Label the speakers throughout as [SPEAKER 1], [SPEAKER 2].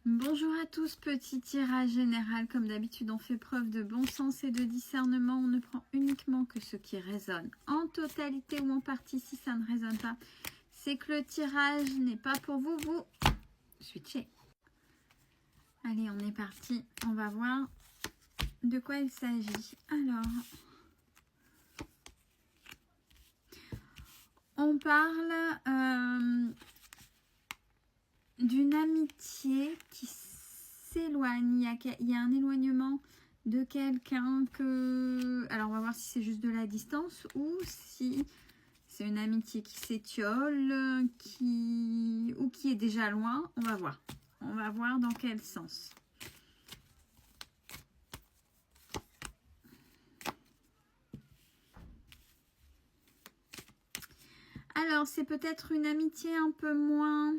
[SPEAKER 1] Bonjour à tous, petit tirage général. Comme d'habitude, on fait preuve de bon sens et de discernement. On ne prend uniquement que ce qui résonne en totalité ou en partie. Si ça ne résonne pas, c'est que le tirage n'est pas pour vous. Vous switchez. Allez, on est parti. On va voir de quoi il s'agit. Alors, on parle d'une amitié qui s'éloigne. Il y a un éloignement de quelqu'un que... Alors, on va voir si c'est juste de la distance ou si c'est une amitié qui s'étiole ou qui est déjà loin. On va voir. On va voir dans quel sens. Alors, c'est peut-être une amitié un peu moins...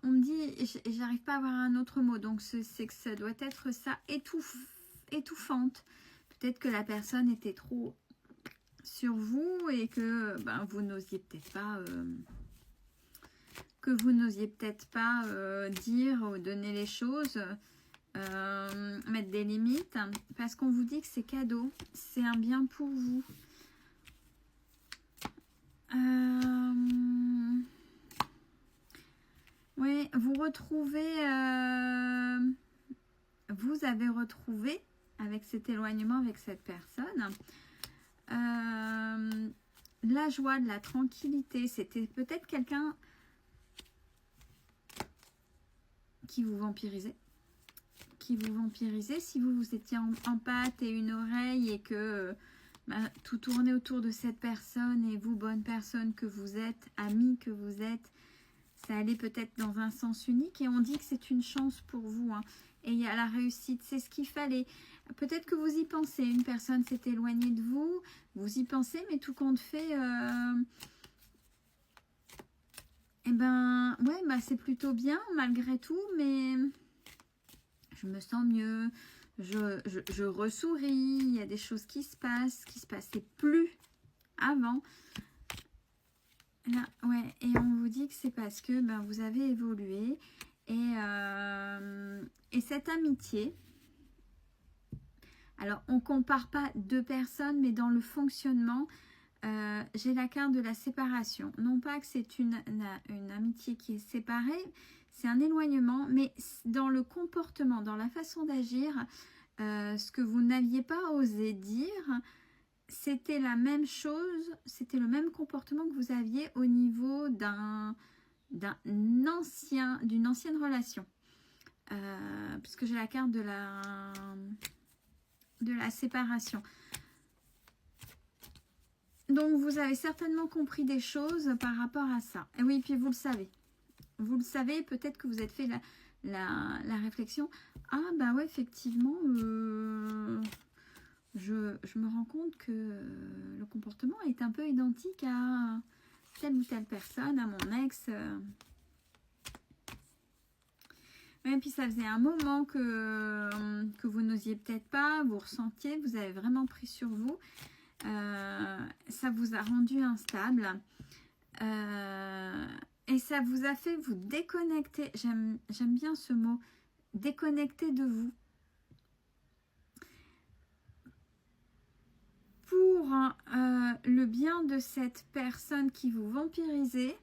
[SPEAKER 1] on me dit, et j'arrive pas à avoir un autre mot, donc c'est que ça doit être ça, étouffante. Peut-être que la personne était trop sur vous et que vous n'osiez peut-être pas, dire ou donner les choses, mettre des limites, parce qu'on vous dit que c'est cadeau, c'est un bien pour vous. Oui, vous avez retrouvé avec cet éloignement, avec cette personne, la joie, de la tranquillité. C'était peut-être quelqu'un qui vous vampirisait. Si vous étiez en pâte et une oreille et que tout tournait autour de cette personne et vous, bonne personne que vous êtes, amie que vous êtes, ça allait peut-être dans un sens unique et on dit que c'est une chance pour vous. Hein. Et il y a la réussite, c'est ce qu'il fallait. Peut-être que vous y pensez, une personne s'est éloignée de vous, vous y pensez, mais tout compte fait, c'est plutôt bien malgré tout, mais je me sens mieux, je ressouris, il y a des choses qui se passaient plus avant. Là, ouais, et on vous dit que c'est parce que vous avez évolué et cette amitié, alors on compare pas deux personnes, mais dans le fonctionnement, j'ai la carte de la séparation. Non pas que c'est une amitié qui est séparée, c'est un éloignement, mais dans le comportement, dans la façon d'agir, ce que vous n'aviez pas osé dire, c'était la même chose, c'était le même comportement que vous aviez au niveau d'une ancienne relation. Puisque j'ai la carte de la séparation. Donc, vous avez certainement compris des choses par rapport à ça. Et oui, puis vous le savez. Vous le savez, peut-être que vous êtes fait la réflexion. Ah, ouais, effectivement, je me rends compte que le comportement est un peu identique à telle ou telle personne, à mon ex. Et puis ça faisait un moment que vous n'osiez peut-être pas, vous ressentiez, vous avez vraiment pris sur vous. Ça vous a rendu instable. Et ça vous a fait vous déconnecter. J'aime bien ce mot. Déconnecter de vous. Pour le bien de cette personne qui vous vampirisait,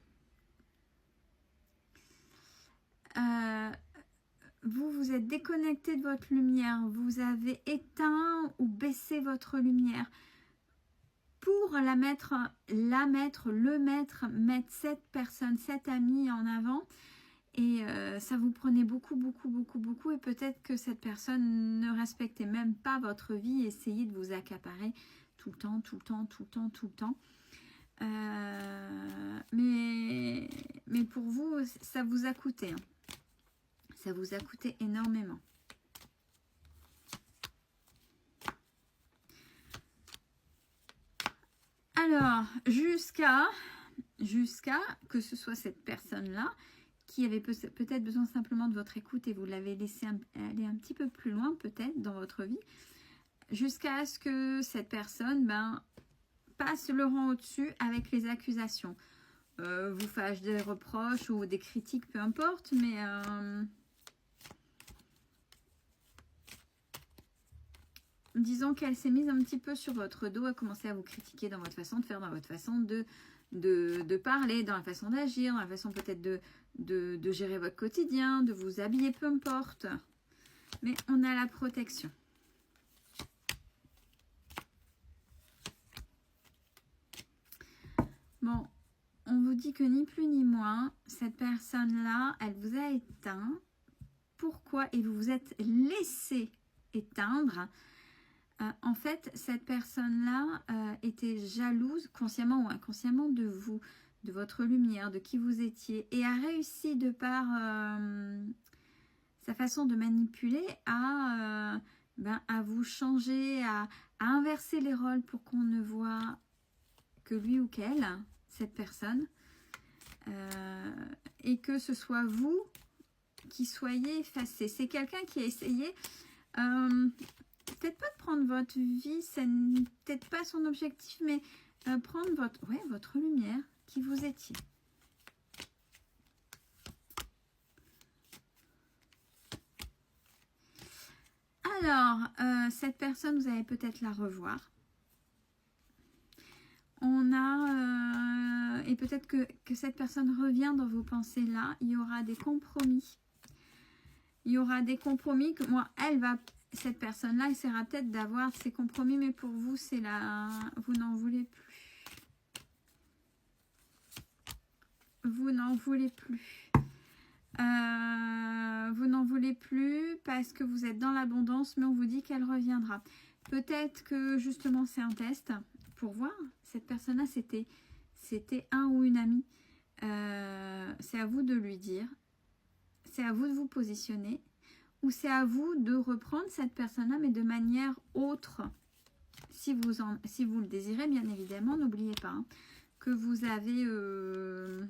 [SPEAKER 1] vous êtes déconnecté de votre lumière. Vous avez éteint ou baissé votre lumière pour mettre cette personne, cette amie en avant. Et ça vous prenait beaucoup. Et peut-être que cette personne ne respectait même pas votre vie, essayait de vous accaparer tout le temps. Mais pour vous, ça vous a coûté. Hein. Ça vous a coûté énormément. Alors, jusqu'à que ce soit cette personne-là qui avait peut-être besoin simplement de votre écoute et vous l'avez laissé aller un petit peu plus loin peut-être dans votre vie, jusqu'à ce que cette personne passe le rang au-dessus avec les accusations. vous fasse des reproches ou des critiques, peu importe, mais disons qu'elle s'est mise un petit peu sur votre dos, a commencé à vous critiquer dans votre façon de faire, dans votre façon de parler, dans la façon d'agir, dans la façon peut-être de gérer votre quotidien, de vous habiller, peu importe. Mais on a la protection. Bon, on vous dit que ni plus ni moins, cette personne-là, elle vous a éteint. Pourquoi? Et vous vous êtes laissé éteindre. En fait, cette personne-là était jalouse, consciemment ou inconsciemment, de vous, de votre lumière, de qui vous étiez, et a réussi de par sa façon de manipuler à vous changer, à inverser les rôles pour qu'on ne voit que lui ou qu'elle, cette personne, et que ce soit vous qui soyez effacé. C'est quelqu'un qui a essayé, peut-être pas de prendre votre vie, c'est peut-être pas son objectif, mais prendre votre lumière qui vous étiez. Alors, cette personne, vous allez peut-être la revoir. On a, et peut-être que cette personne revient dans vos pensées là, il y aura des compromis. Il y aura des compromis que moi, cette personne-là essaiera peut-être d'avoir ces compromis, mais pour vous, c'est là, vous n'en voulez plus. Vous n'en voulez plus. Vous n'en voulez plus parce que vous êtes dans l'abondance, mais on vous dit qu'elle reviendra. Peut-être que justement c'est un test pour voir. Cette personne-là, c'était un ou une amie. C'est à vous de lui dire. C'est à vous de vous positionner. Ou c'est à vous de reprendre cette personne-là, mais de manière autre. Si vous le désirez, bien évidemment, n'oubliez pas que vous avez le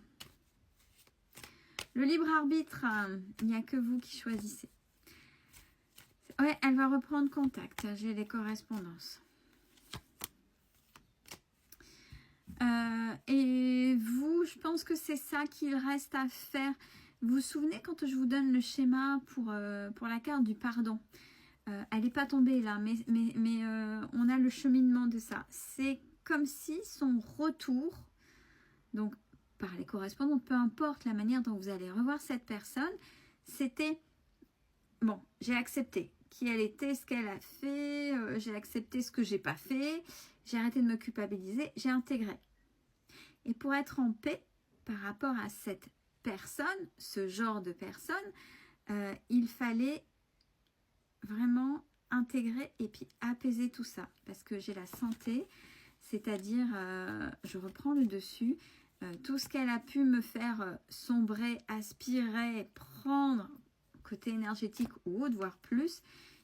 [SPEAKER 1] libre arbitre. Il n'y a que vous qui choisissez. Ouais, elle va reprendre contact. J'ai les correspondances. Et vous, je pense que c'est ça qu'il reste à faire. Vous vous souvenez quand je vous donne le schéma pour la carte du pardon, elle n'est pas tombée là, mais on a le cheminement de ça. C'est comme si son retour, donc par les correspondants, peu importe la manière dont vous allez revoir cette personne, c'était bon, j'ai accepté qui elle était, ce qu'elle a fait, j'ai accepté ce que j'ai pas fait, j'ai arrêté de me culpabiliser, j'ai intégré. Et pour être en paix par rapport à cette personne, ce genre de personne, il fallait vraiment intégrer et puis apaiser tout ça. Parce que j'ai la santé, c'est-à-dire, je reprends le dessus, tout ce qu'elle a pu me faire sombrer, aspirer, prendre, côté énergétique ou autre, voire plus,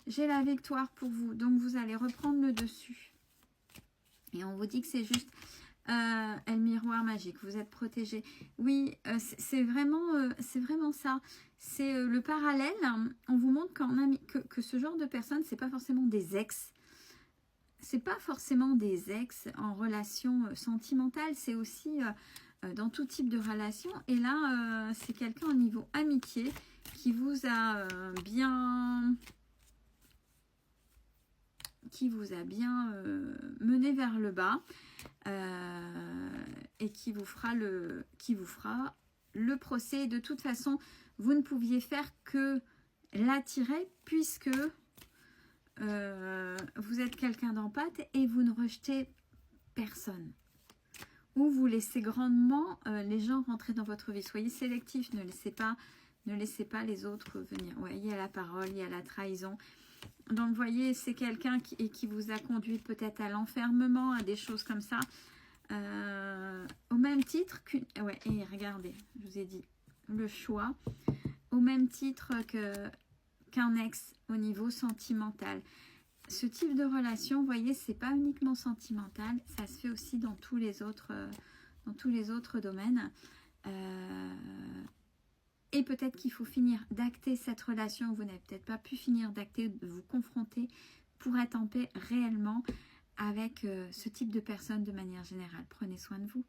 [SPEAKER 1] j'ai la victoire pour vous. Donc, vous allez reprendre le dessus. Et on vous dit que c'est juste... le miroir magique, vous êtes protégé. Oui, c'est vraiment ça. C'est le parallèle. On vous montre que ce genre de personnes, c'est pas forcément des ex. C'est pas forcément des ex en relation sentimentale. C'est aussi dans tout type de relation. Et là, c'est quelqu'un au niveau amitié qui vous a bien... mené vers le bas. Et qui vous fera le procès. De toute façon, vous ne pouviez faire que l'attirer puisque vous êtes quelqu'un d'empathe et vous ne rejetez personne. Ou vous laissez grandement les gens rentrer dans votre vie. Soyez sélectif, ne laissez pas les autres venir. Ouais, il y a la parole, il y a la trahison. Donc, vous voyez, c'est quelqu'un qui vous a conduit peut-être à l'enfermement, à des choses comme ça. Au même titre qu'une... Ouais, et regardez, je vous ai dit, le choix. Au même titre qu'un ex au niveau sentimental. Ce type de relation, vous voyez, c'est pas uniquement sentimental. Ça se fait aussi dans tous les autres domaines. Et peut-être qu'il faut finir d'acter cette relation. Vous n'avez peut-être pas pu finir d'acter, de vous confronter pour être en paix réellement avec ce type de personnes de manière générale. Prenez soin de vous.